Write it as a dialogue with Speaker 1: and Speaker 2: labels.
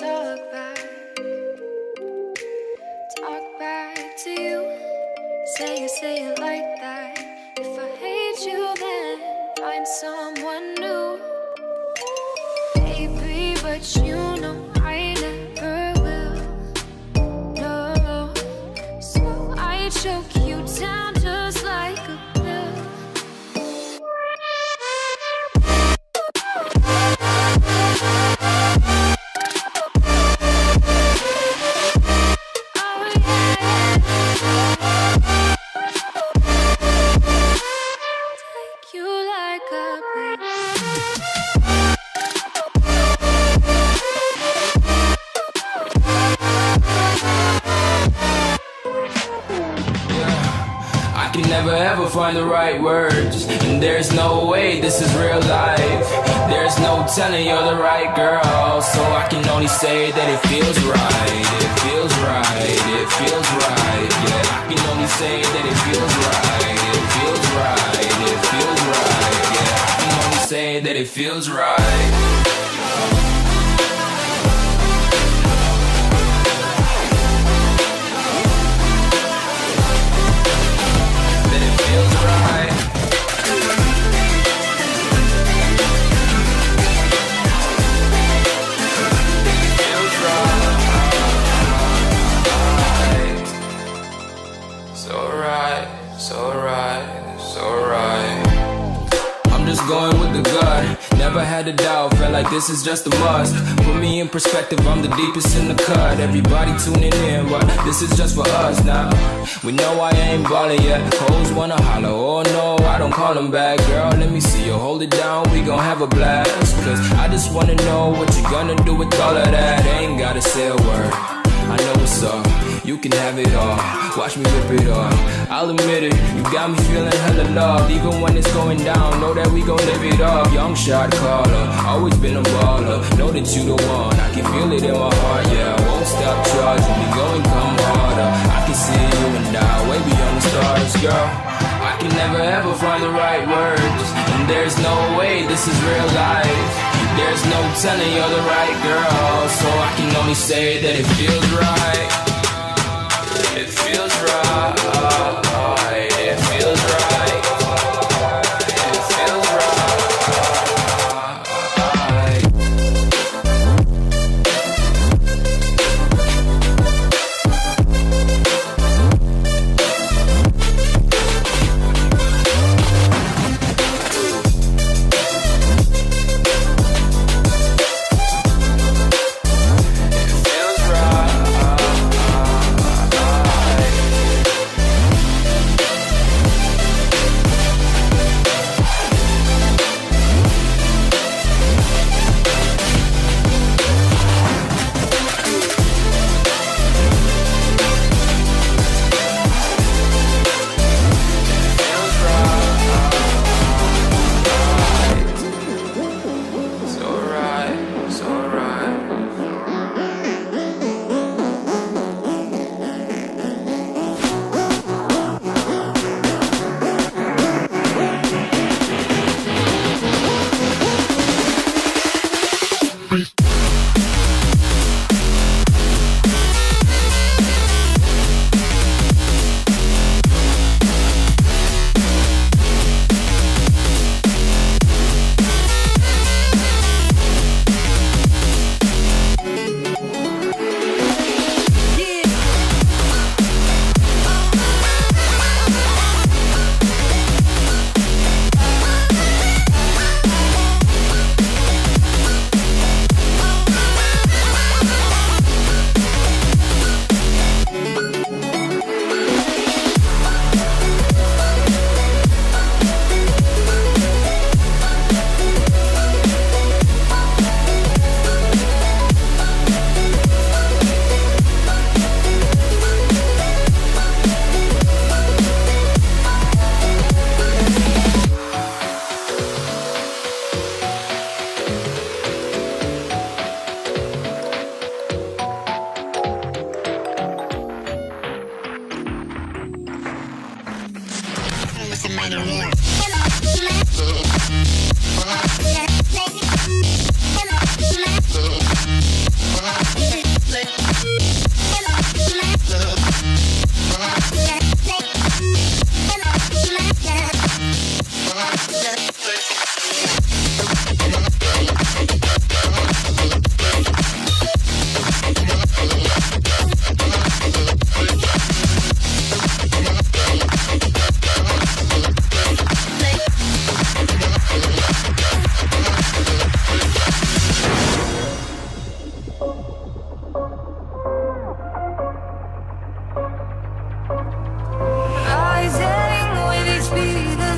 Speaker 1: talk back to you. Say it like that. If I hate you, then find someone new. Baby, but you know I never will. No, so I choke you down just like a pill.
Speaker 2: Never ever find the right words, and there's no way this is real life. There's no telling you're the right girl, so I can only say that it feels right. It feels right, it feels right. Yeah, I can only say that it feels right. It feels right, it feels right. Yeah, I can only say that it feels right. Going with the gut, never had a doubt, felt like this is just a must. Put me in perspective, I'm the deepest in the cut. Everybody tuning in, but this is just for us now. We know I ain't ballin' yet, hoes wanna holler, oh no, I don't call them back. Girl, let me see you hold it down, we gon' have a blast. Cause I just wanna know what you gonna do with all of that. Ain't gotta say a word, I know what's up, you can have it all. Watch me rip it off, I'll admit it, you got me feeling hella loved. Even when it's going down, know that we gon' live it up. Young shot caller, always been a baller. Know that you the one, I can feel it in my heart. Yeah, I won't stop charging me, go and come harder. I can see you and I, way beyond the stars, girl. I can never ever find the right words, and there's no way this is real life. There's no telling you're the right girl, so I can only say that it feels right. It feels right. It feels right. It feels right.
Speaker 1: Rising with each beat